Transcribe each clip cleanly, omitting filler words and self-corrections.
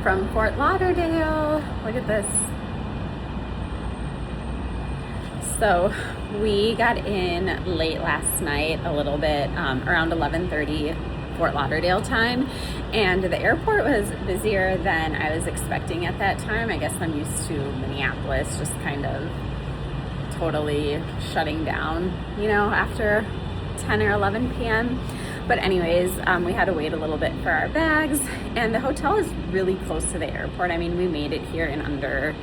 from Fort Lauderdale. Look at this. So we got in late last night, a little bit, around 11:30 Fort Lauderdale time, and the airport was busier than I was expecting at that time. I guess I'm used to Minneapolis just kind of totally shutting down, you know, after 10 or 11 p.m. But anyways, we had to wait a little bit for our bags, and the hotel is really close to the airport. I mean, we made it here in under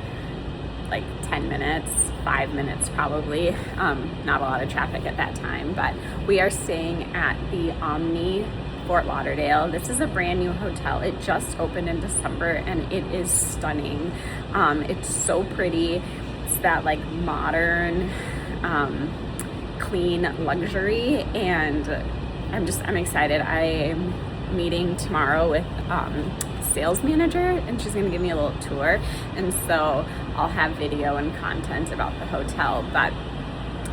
like 10 minutes, 5 minutes probably. Not a lot of traffic at that time, but we are staying at the Omni Fort Lauderdale. This is a brand new hotel. It just opened in December, and it is stunning. It's so pretty. It's that like modern, clean luxury, and I'm excited. I'm meeting tomorrow with sales manager, and she's gonna give me a little tour, and so I'll have video and content about the hotel. But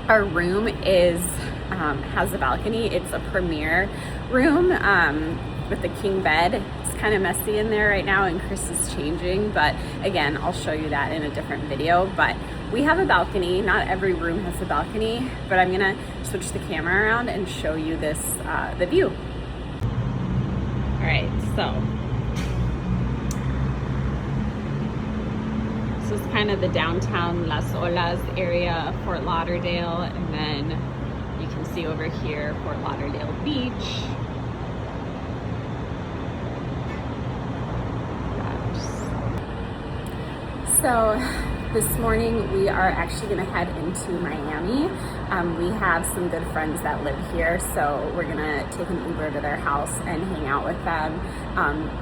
our room is has a balcony. It's a premier room with a king bed. It's kind of messy in there right now, and Chris is changing, but again, I'll show you that in a different video. But we have a balcony. Not every room has a balcony, but I'm gonna switch the camera around and show you this the view. All right, so this is kind of the downtown Las Olas area of Fort Lauderdale, and then you can see over here Fort Lauderdale Beach. So this morning we are actually going to head into Miami. We have some good friends that live here, so we're going to take an Uber to their house and hang out with them.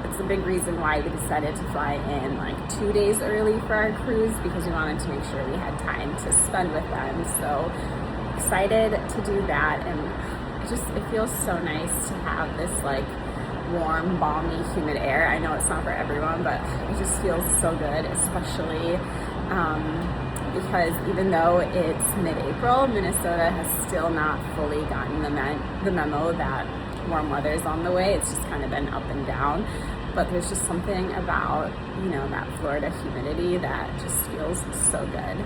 It's a big reason why we decided to fly in like 2 days early for our cruise, because we wanted to make sure we had time to spend with them. So excited to do that, and it feels so nice to have this like warm, balmy, humid air. I know it's not for everyone, but it just feels so good, especially because even though it's mid-April, Minnesota has still not fully gotten the memo that warm weather is on the way. It's just kind of been up and down, but there's just something about, you know, that Florida humidity that just feels so good.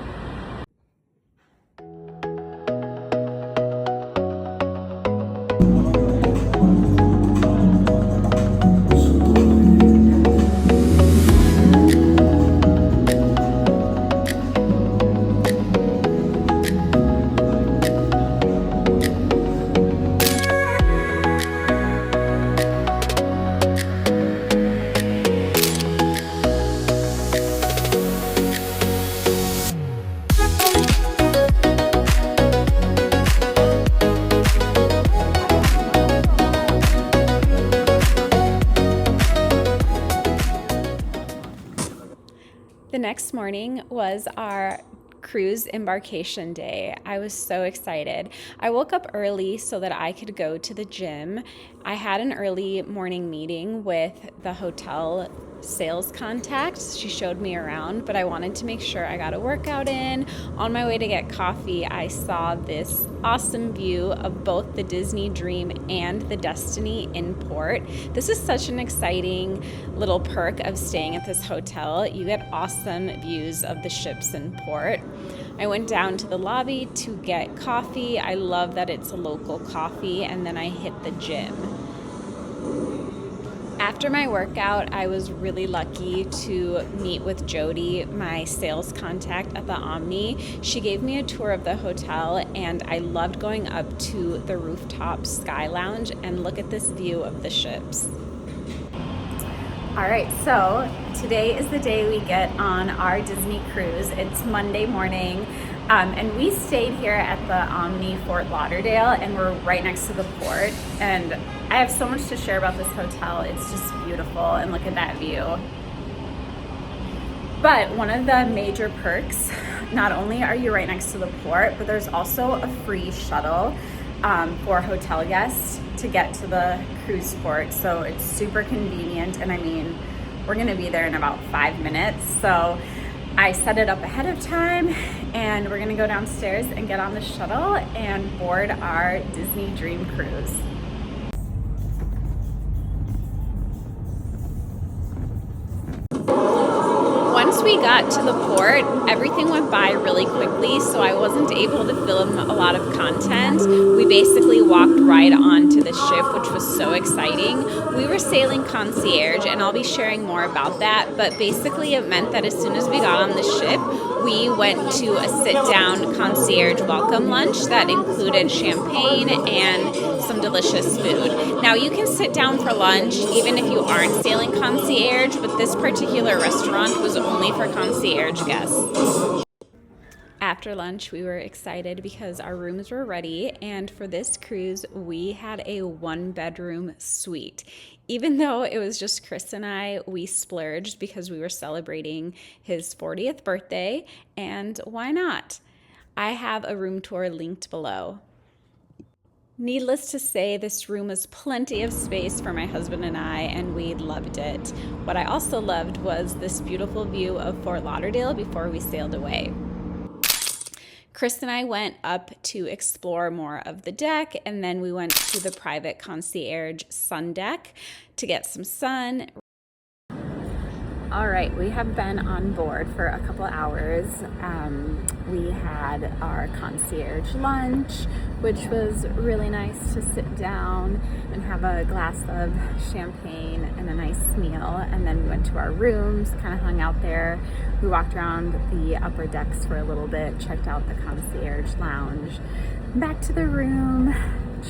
The next morning was our cruise embarkation day. I was so excited. I woke up early so that I could go to the gym. I had an early morning meeting with the hotel sales contact. She showed me around, but I wanted to make sure I got a workout in. On my way to get coffee, I saw this awesome view of both the Disney Dream and the Destiny in port. This is such an exciting little perk of staying at this hotel. You get awesome views of the ships in port. I went down to the lobby to get coffee. I love that it's a local coffee, and then I hit the gym. After my workout, I was really lucky to meet with Jody, my sales contact at the Omni. She gave me a tour of the hotel, and I loved going up to the rooftop sky lounge and look at this view of the ships. All right, so today is the day we get on our Disney cruise. It's Monday morning, and we stayed here at the Omni Fort Lauderdale, and we're right next to the port. And I have so much to share about this hotel. It's just beautiful, and look at that view. But one of the major perks, not only are you right next to the port, but there's also a free shuttle for hotel guests to get to the cruise port. So it's super convenient, and I mean, we're gonna be there in about 5 minutes. So I set it up ahead of time, and we're gonna go downstairs and get on the shuttle and board our Disney Dream cruise. got to the port, everything went by really quickly, so I wasn't able to film a lot of content. We basically walked right onto the ship, which was so exciting. We were sailing Concierge, and I'll be sharing more about that, but basically it meant that as soon as we got on the ship, we went to a sit-down Concierge welcome lunch that included champagne and some delicious food. Now, you can sit down for lunch even if you aren't sailing Concierge, but this particular restaurant was only for Concierge guests. After lunch, we were excited because our rooms were ready, and for this cruise, we had a one-bedroom suite. Even though it was just Chris and I, we splurged because we were celebrating his 40th birthday, and why not? I have a room tour linked below. Needless to say, this room was plenty of space for my husband and I, and we loved it. What I also loved was this beautiful view of Fort Lauderdale before we sailed away. Chris and I went up to explore more of the deck, and then we went to the private Concierge sun deck to get some sun. All right, we have been on board for a couple hours. We had our concierge lunch, which was really nice to sit down and have a glass of champagne and a nice meal. And then we went to our rooms, kind of hung out there. We walked around the upper decks for a little bit, checked out the concierge lounge. Back to the room,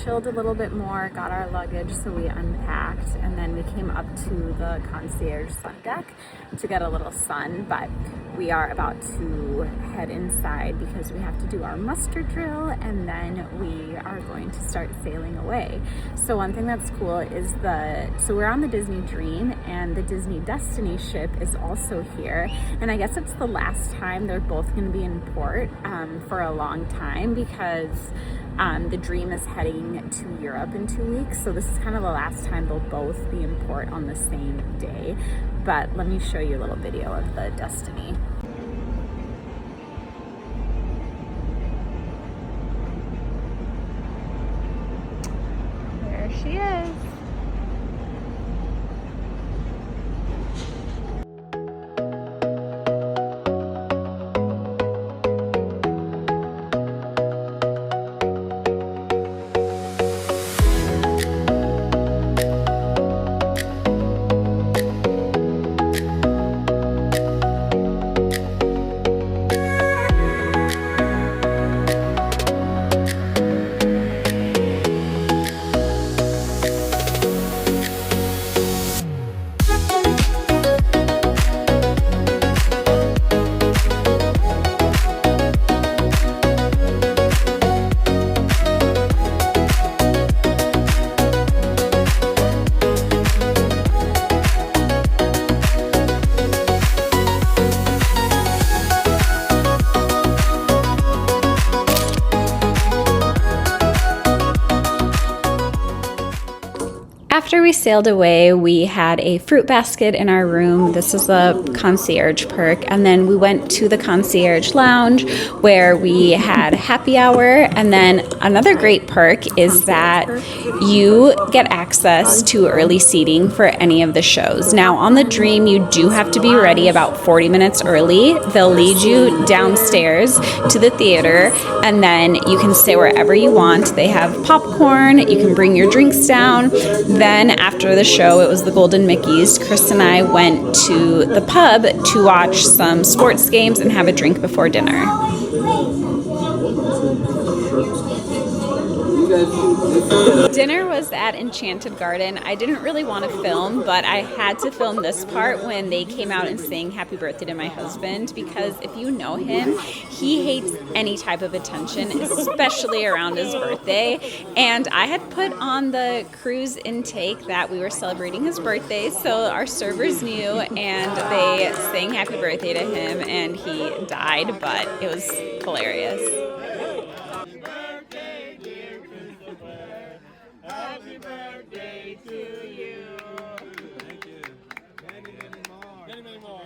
chilled a little bit more, got our luggage, so we unpacked, and then we came up to the concierge sun deck to get a little sun, but we are about to head inside because we have to do our muster drill, and then we are going to start sailing away. So one thing that's cool is so we're on the Disney Dream, and the Disney Destiny ship is also here, and I guess it's the last time they're both going to be in port for a long time, because the Dream is heading to Europe in 2 weeks, so this is kind of the last time they'll both be in port on the same day. But let me show you a little video of the Destiny. There she is. After we sailed away, we had a fruit basket in our room. This is a concierge perk. And then we went to the concierge lounge where we had happy hour. And then another great perk is that you get access to early seating for any of the shows. Now on the Dream, you do have to be ready about 40 minutes early. They'll lead you downstairs to the theater, and then you can stay wherever you want. They have popcorn, you can bring your drinks down. Then after the show, it was the Golden Mickeys. Chris and I went to the pub to watch some sports games and have a drink before dinner. Dinner was at Enchanted Garden. I didn't really want to film, but I had to film this part when they came out and sang happy birthday to my husband, because if you know him, he hates any type of attention, especially around his birthday. And I had put on the cruise intake that we were celebrating his birthday, so our servers knew, and they sang happy birthday to him, and he died, but it was hilarious. Happy birthday to you. Thank you. Many, many more. Many, many more.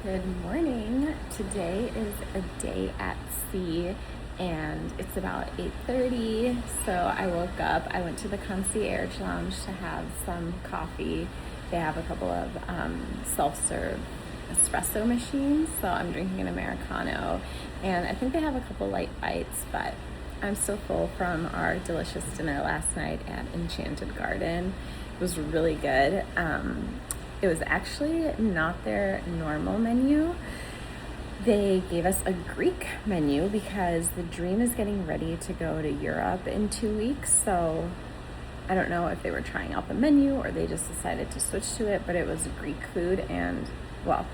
Good morning. Today is a day at sea and it's about 8:30. So I woke up, I went to the Concierge lounge to have some coffee. They have a couple of self-serve espresso machines, so I'm drinking an Americano, and I think they have a couple light bites, but I'm still full from our delicious dinner last night at Enchanted Garden. It was really good. It was actually not their normal menu. They gave us a Greek menu because the dream is getting ready to go to Europe in 2 weeks. So I don't know if they were trying out the menu or they just decided to switch to it, but it was Greek food and, well,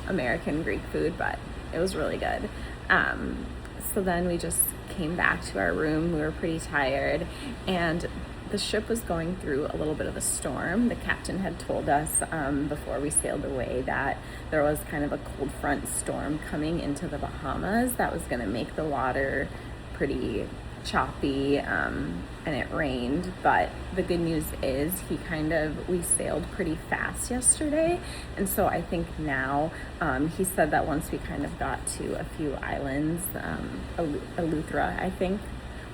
American Greek food, but it was really good. So then we just came back to our room. We were pretty tired, and the ship was going through a little bit of a storm. The captain had told us before we sailed away that there was kind of a cold front storm coming into the Bahamas that was going to make the water pretty choppy, and it rained. But the good news is we sailed pretty fast yesterday, and so I think now he said that once we kind of got to a few islands, Eleuthera, I think,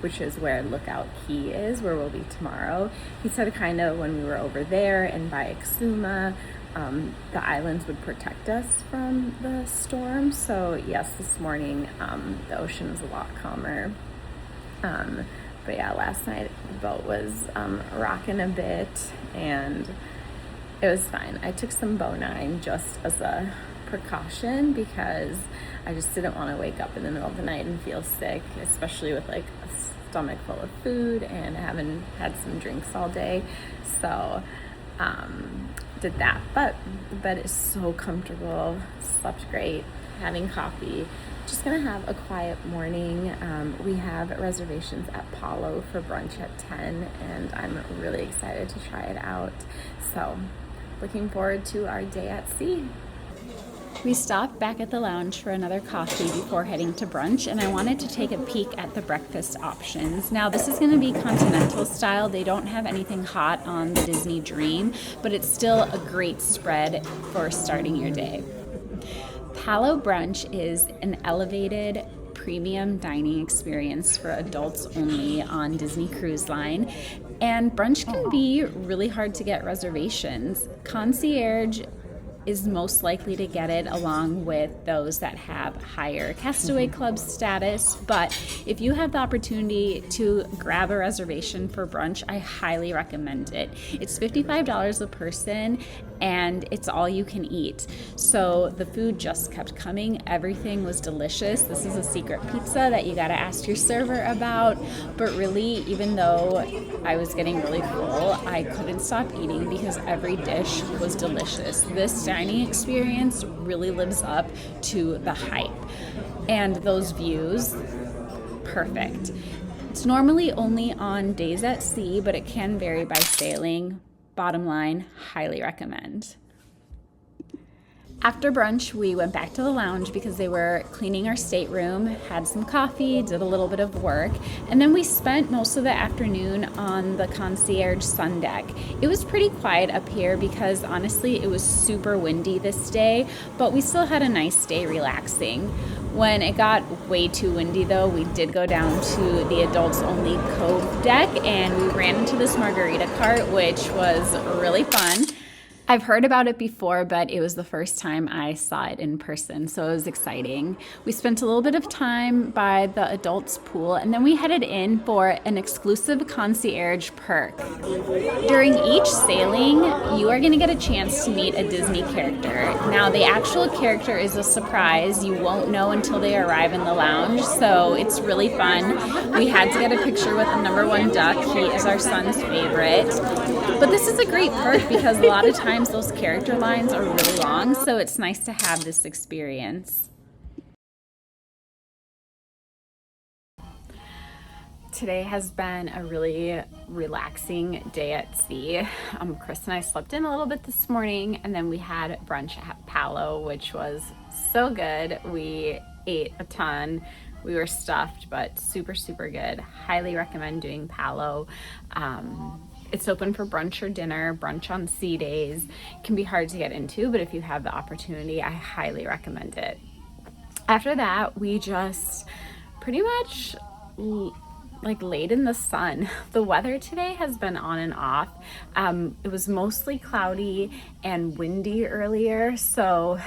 which is where Lookout Key is, where we'll be tomorrow. He said kind of when we were over there and by Exuma, the islands would protect us from the storm. So yes, this morning the ocean was a lot calmer. But yeah, last night the boat was rocking a bit, and it was fine. I took some Bonine just as a precaution because I just didn't want to wake up in the middle of the night and feel sick, especially with like a stomach full of food and having had some drinks all day. So did that, but the bed is so comfortable, slept great, having coffee. Just gonna have a quiet morning. We have reservations at Palo for brunch at 10, and I'm really excited to try it out. So looking forward to our day at sea. We stopped back at the lounge for another coffee before heading to brunch, and I wanted to take a peek at the breakfast options. Now, this is going to be continental style. They don't have anything hot on the Disney Dream, but it's still a great spread for starting your day. Palo Brunch is an elevated premium dining experience for adults only on Disney Cruise Line, and brunch can be really hard to get reservations. Concierge is most likely to get it along with those that have higher Castaway Club status, but if you have the opportunity to grab a reservation for brunch, I highly recommend it. It's $55 a person, and it's all you can eat. So the food just kept coming. Everything was delicious. This is a secret pizza that you gotta ask your server about, but really, even though I was getting really full, I couldn't stop eating because every dish was delicious. This dining experience really lives up to the hype, and those views, perfect. It's normally only on days at sea, but it can vary by sailing. Bottom line, highly recommend. After brunch, we went back to the lounge because they were cleaning our stateroom, had some coffee, did a little bit of work, and then we spent most of the afternoon on the Concierge sun deck. It was pretty quiet up here because honestly it was super windy this day, but we still had a nice day relaxing. When it got way too windy though, we did go down to the adults only Cove deck, and we ran into this margarita cart, which was really fun. I've heard about it before, but it was the first time I saw it in person, so it was exciting. We spent a little bit of time by the adults pool, and then we headed in for an exclusive concierge perk. During each sailing, you are going to get a chance to meet a Disney character. Now, the actual character is a surprise. You won't know until they arrive in the lounge, so it's really fun. We had to get a picture with the number one duck. He is our son's favorite. But this is a great perk because a lot of times those character lines are really long, so it's nice to have this experience. Today has been a really relaxing day at sea. Chris and I slept in a little bit this morning, and then we had brunch at Palo, which was so good. We ate a ton. We were stuffed, but super, super good. Highly recommend doing Palo. It's open for brunch or dinner, brunch on sea days. It can be hard to get into, but if you have the opportunity, I highly recommend it. After that, we just pretty much like laid in the sun. The weather today has been on and off. It was mostly cloudy and windy earlier, so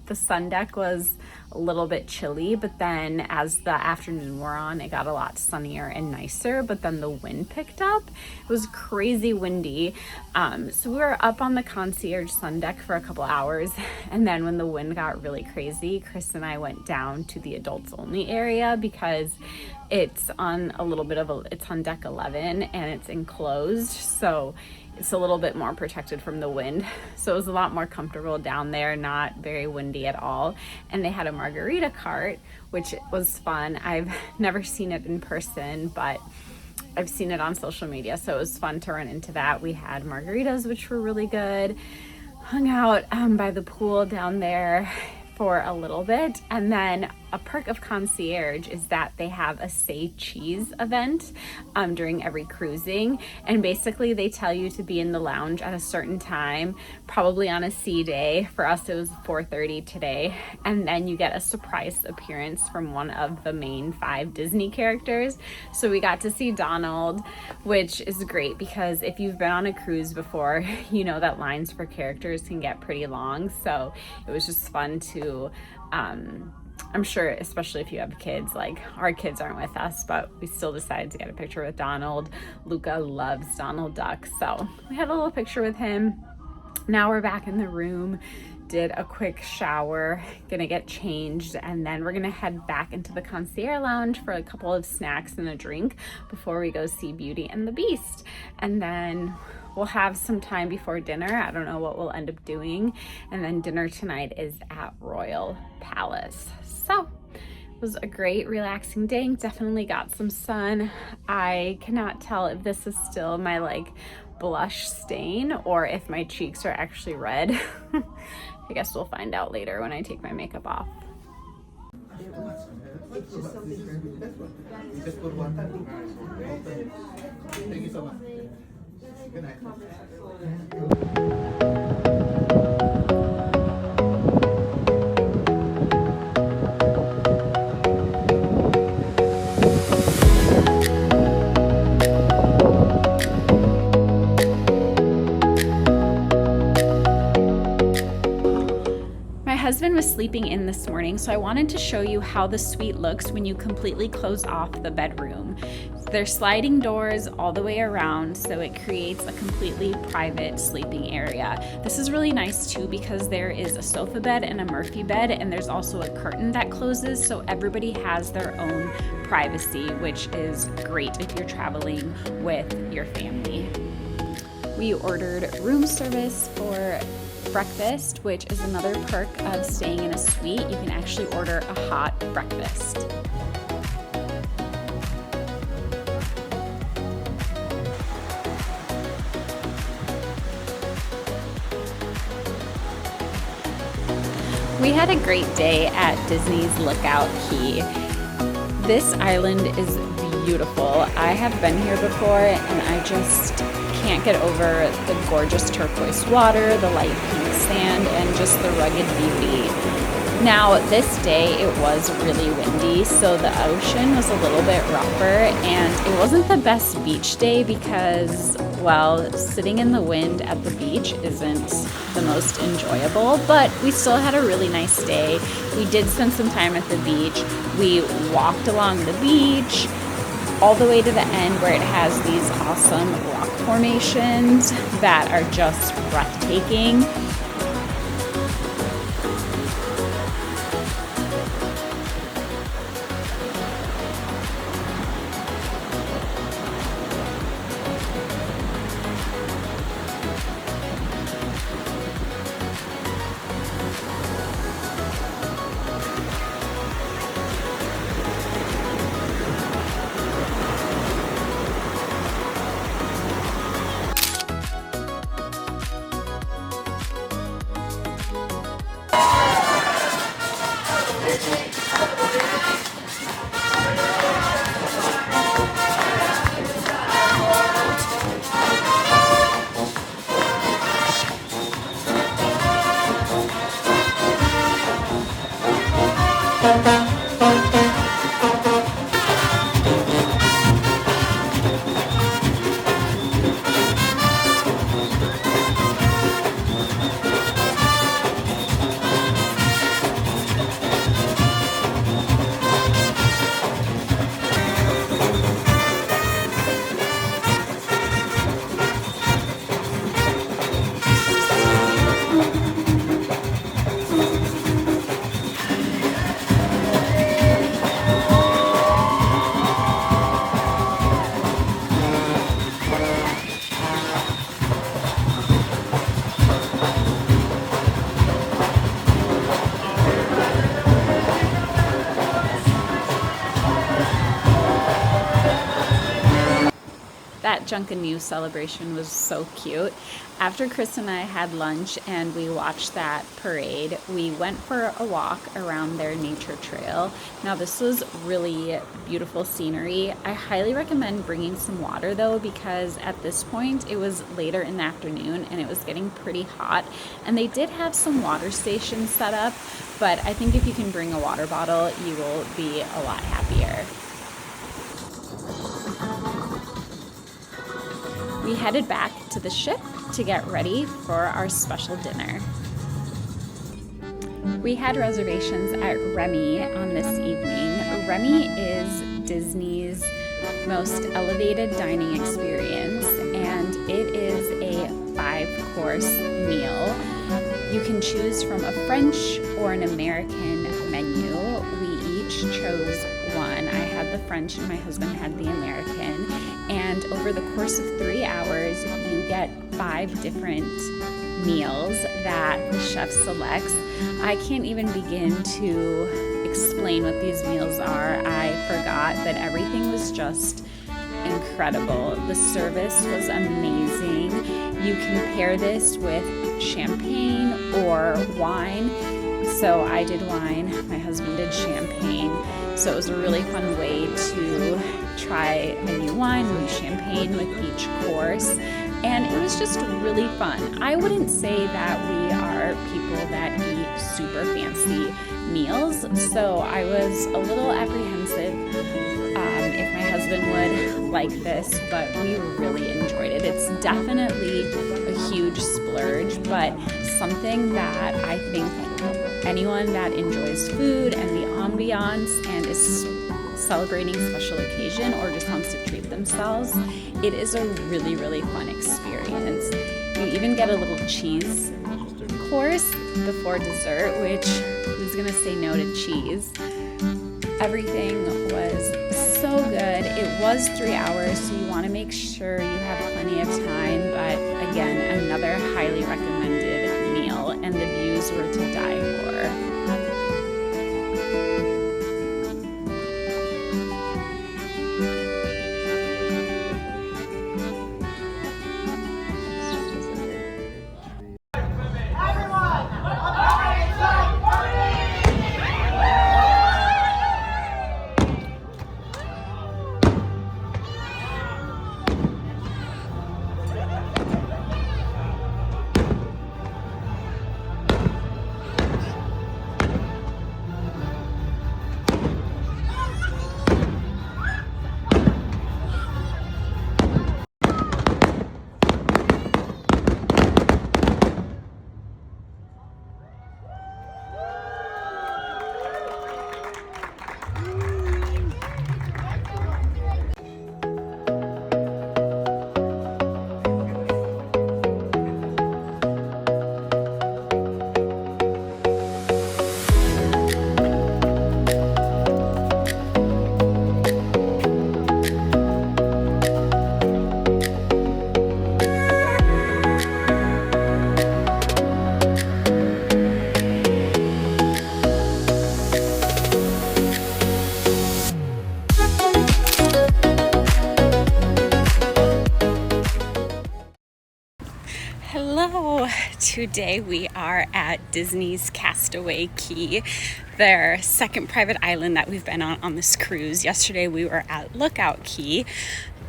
the sun deck was a little bit chilly, but then as the afternoon wore on, it got a lot sunnier and nicer, but then the wind picked up. It was crazy windy. So we were up on the Concierge sun deck for a couple hours, and then when the wind got really crazy, Chris and I went down to the adults only area because it's on it's on deck 11 and it's enclosed, so it's a little bit more protected from the wind. So it was a lot more comfortable down there, not very windy at all. And they had a margarita cart, which was fun. I've never seen it in person, but I've seen it on social media, so it was fun to run into that. We had margaritas, which were really good. Hung out by the pool down there for a little bit. And then a perk of Concierge is that they have a Say Cheese event during every cruising, and basically they tell you to be in the lounge at a certain time, probably on a sea day. For us it was 4:30 today, and then you get a surprise appearance from one of the main 5 Disney characters. So we got to see Donald, which is great because if you've been on a cruise before, you know that lines for characters can get pretty long, so it was just fun to I'm sure, especially if you have kids, like our kids aren't with us, but we still decided to get a picture with Donald. Luca loves Donald Duck, so we had a little picture with him. Now we're back in the room, did a quick shower, gonna get changed, and then we're gonna head back into the Concierge lounge for a couple of snacks and a drink before we go see Beauty and the Beast. And then we'll have some time before dinner. I don't know what we'll end up doing. And then dinner tonight is at Royal Palace. So it was a great relaxing day. Definitely got some sun. I cannot tell if this is still my like blush stain or if my cheeks are actually red. I guess we'll find out later when I take my makeup off. Thank you so much. Good night. My husband was sleeping in this morning, so I wanted to show you how the suite looks when you completely close off the bedroom. There's sliding doors all the way around, so it creates a completely private sleeping area. This is really nice too because there is a sofa bed and a Murphy bed, and there's also a curtain that closes, so everybody has their own privacy, which is great if you're traveling with your family. We ordered room service for breakfast, which is another perk of staying in a suite. You can actually order a hot breakfast. We had a great day at Disney's Lookout Key. This island is beautiful. I have been here before and I just can't get over the gorgeous turquoise water, the light pink sand, and just the rugged beauty. Now, this day it was really windy, so the ocean was a little bit rougher, and it wasn't the best beach day because, well, sitting in the wind at the beach isn't the most enjoyable, but we still had a really nice day. We did spend some time at the beach. We walked along the beach all the way to the end where it has these awesome rock formations that are just breathtaking. That Junkanoo celebration was so cute. After Chris and I had lunch and we watched that parade, we went for a walk around their nature trail. Now this was really beautiful scenery. I highly recommend bringing some water though, because at this point it was later in the afternoon and it was getting pretty hot, and they did have some water stations set up, but I think if you can bring a water bottle, you will be a lot happier. We headed back to the ship to get ready for our special dinner. We had reservations at Remy on this evening. Remy is Disney's most elevated dining experience, and it is a 5-course meal. You can choose from a French or an American menu. We each chose one. I had the French and my husband had the American. And over the course of 3 hours, you get 5 different meals that the chef selects. I can't even begin to explain what these meals are. I forgot, but everything was just incredible. The service was amazing. You can pair this with champagne or wine. So I did wine, my husband did champagne. So it was a really fun way to try a new wine, new champagne with each course. And it was just really fun. I wouldn't say that we are people that eat super fancy meals. So I was a little apprehensive if my husband would like this, but we really enjoyed it. It's definitely a huge splurge, but something that I think anyone that enjoys food and the ambiance and is celebrating a special occasion or just wants to treat themselves, it is a really, really fun experience. You even get a little cheese course before dessert, which who's gonna say no to cheese? Everything was so good. It was 3 hours, so you want to make sure you have plenty of time, but again, another highly recommended meal, and the views were to die for. Hello! Today we are at Disney's Castaway Key, their second private island that we've been on this cruise. Yesterday we were at Lookout Key.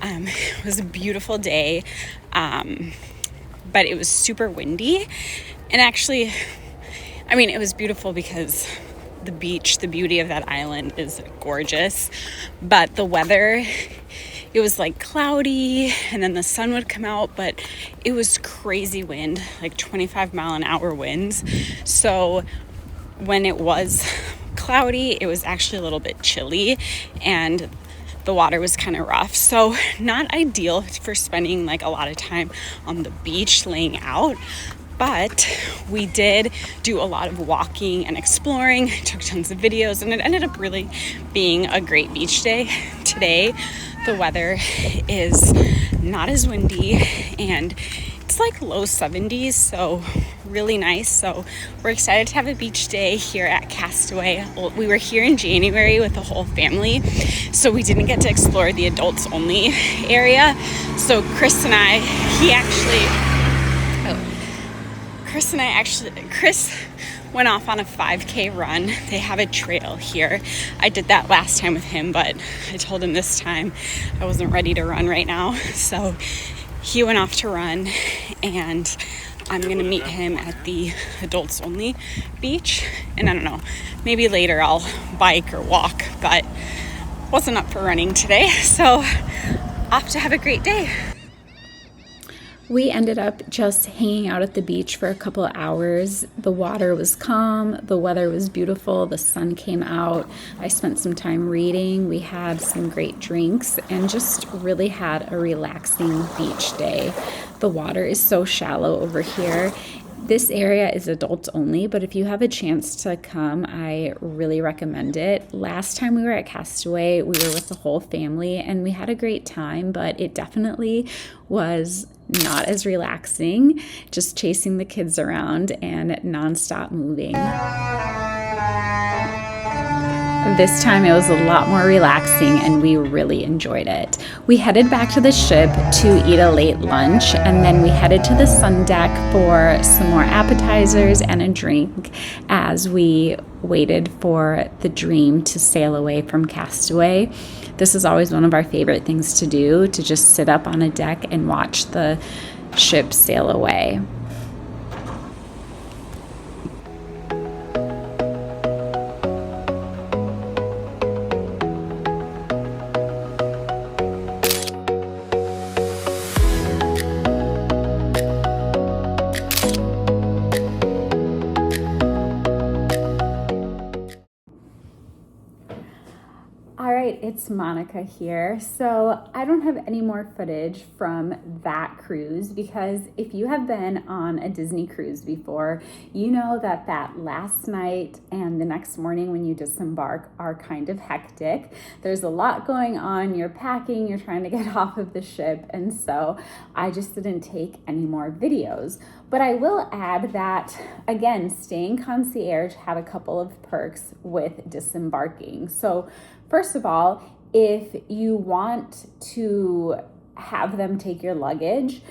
It was a beautiful day, but it was super windy. And actually, I mean, it was beautiful because the beach, the beauty of that island is gorgeous, but the weather, it was like cloudy and then the sun would come out, but it was crazy wind, like 25-mile-an-hour winds. So when it was cloudy, it was actually a little bit chilly and the water was kind of rough. So not ideal for spending like a lot of time on the beach laying out. But we did do a lot of walking and exploring, took tons of videos, and it ended up really being a great beach day. Today, the weather is not as windy and it's like low 70s, so really nice. So we're excited to have a beach day here at Castaway. We were here in January with the whole family, so we didn't get to explore the adults only area. So Chris went off on a 5K run. They have a trail here. I did that last time with him, but I told him this time I wasn't ready to run right now. So he went off to run, and I'm gonna meet him at the adults only beach. And I don't know, maybe later I'll bike or walk, but wasn't up for running today. So off to have a great day. We ended up just hanging out at the beach for a couple of hours. The water was calm, the weather was beautiful, the sun came out. I spent some time reading, we had some great drinks, and just really had a relaxing beach day. The water is so shallow over here. This area is adults only, but if you have a chance to come, I really recommend it. Last time we were at Castaway, we were with the whole family and we had a great time, but it definitely was not as relaxing, just chasing the kids around and nonstop moving. This time it was a lot more relaxing and we really enjoyed it. We headed back to the ship to eat a late lunch, and then we headed to the sun deck for some more appetizers and a drink as we waited for the Dream to sail away from Castaway. This is always one of our favorite things to do, to just sit up on a deck and watch the ship sail away. It's Monica here. So I don't have any more footage from that cruise, because if you have been on a Disney cruise before, you know that last night and the next morning when you disembark are kind of hectic. There's a lot going on, you're packing, you're trying to get off of the ship, and so I just didn't take any more videos. But I will add that, again, staying concierge had a couple of perks with disembarking. So first of all, if you want to have them take your luggage,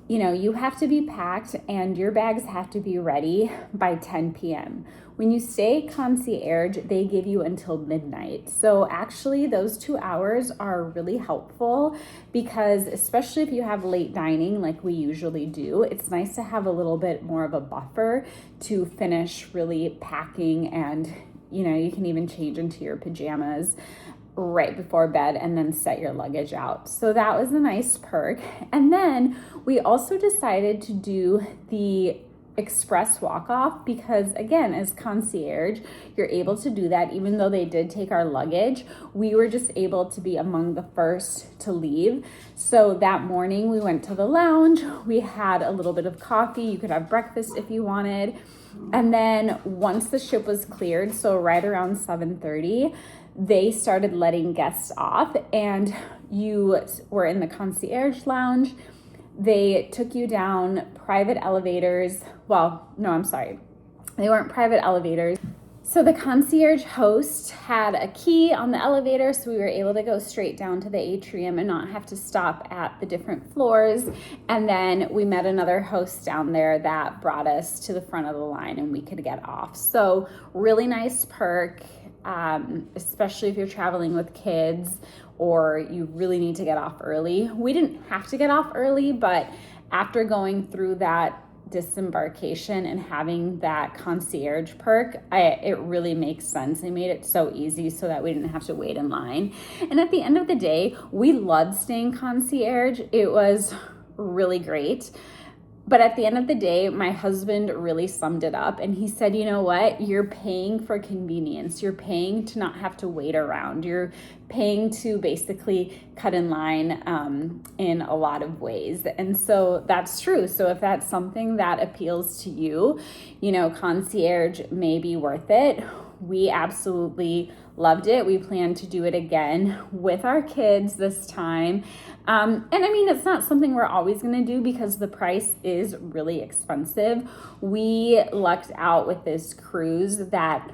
you have to be packed and your bags have to be ready by 10 p.m. When you stay concierge, they give you until midnight. So actually those 2 hours are really helpful, because especially if you have late dining like we usually do, it's nice to have a little bit more of a buffer to finish really packing, and you can even change into your pajamas right before bed and then set your luggage out. So that was a nice perk. And then we also decided to do the express walk-off, because again, as concierge, you're able to do that. Even though they did take our luggage, we were just able to be among the first to leave. So that morning we went to the lounge, we had a little bit of coffee, you could have breakfast if you wanted. And then once the ship was cleared, so right around 7:30, they started letting guests off, and you were in the concierge lounge. They took you down private elevators. Well, no, I'm sorry. They weren't private elevators. So the concierge host had a key on the elevator, so we were able to go straight down to the atrium and not have to stop at the different floors. And then we met another host down there that brought us to the front of the line and we could get off. So really nice perk, especially if you're traveling with kids or you really need to get off early. We didn't have to get off early, but after going through that disembarkation and having that concierge perk, it really makes sense. They made it so easy so that we didn't have to wait in line. And at the end of the day, we loved staying concierge. It was really great. But at the end of the day, my husband really summed it up and he said, you know what? You're paying for convenience. You're paying to not have to wait around. You're paying to basically cut in line in a lot of ways. And so that's true. So if that's something that appeals to you, you know, concierge may be worth it. We absolutely loved it. We plan to do it again with our kids this time. And I mean, it's not something we're always going to do because the price is really expensive. We lucked out with this cruise that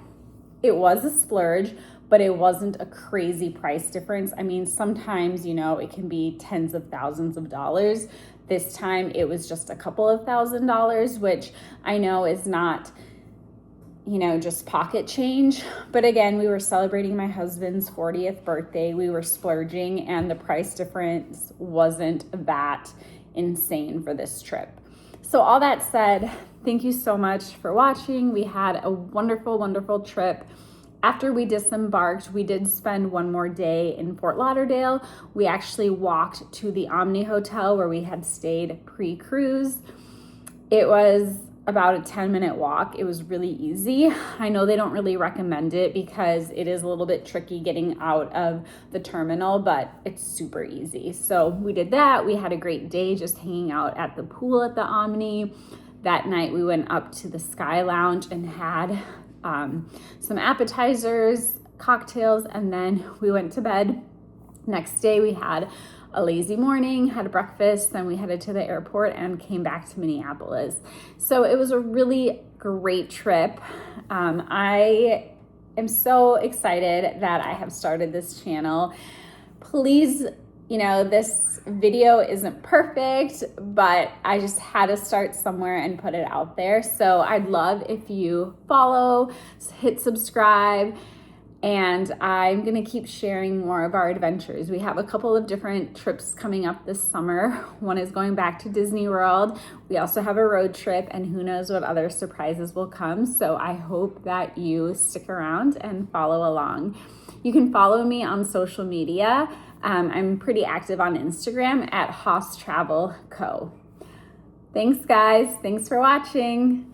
it was a splurge, but it wasn't a crazy price difference. I mean, sometimes, you know, it can be tens of thousands of dollars. This time it was just a couple of $1,000s, which I know is not, you know, just pocket change. But again, we were celebrating my husband's 40th birthday. We were splurging and the price difference wasn't that insane for this trip. So all that said, thank you so much for watching. We had a wonderful, wonderful trip. After we disembarked, we did spend one more day in Fort Lauderdale. We actually walked to the Omni Hotel where we had stayed pre-cruise. It was about a 10-minute walk. It was really easy. I know they don't really recommend it because it is a little bit tricky getting out of the terminal, but it's super easy. So we did that. We had a great day just hanging out at the pool at the Omni. That night we went up to the Sky Lounge and had some appetizers, cocktails, and then we went to bed. Next day we had a lazy morning, had a breakfast, then we headed to the airport and came back to Minneapolis. So it was a really great trip. I am so excited that I have started this channel. Please, you know, this video isn't perfect, but I just had to start somewhere and put it out there. So I'd love if you follow, hit subscribe, and I'm gonna keep sharing more of our adventures. We have a couple of different trips coming up this summer. One is going back to Disney World. We also have a road trip, and who knows what other surprises will come. So I hope that you stick around and follow along. You can follow me on social media. I'm pretty active on Instagram at Haas Travel Co. Thanks guys, thanks for watching.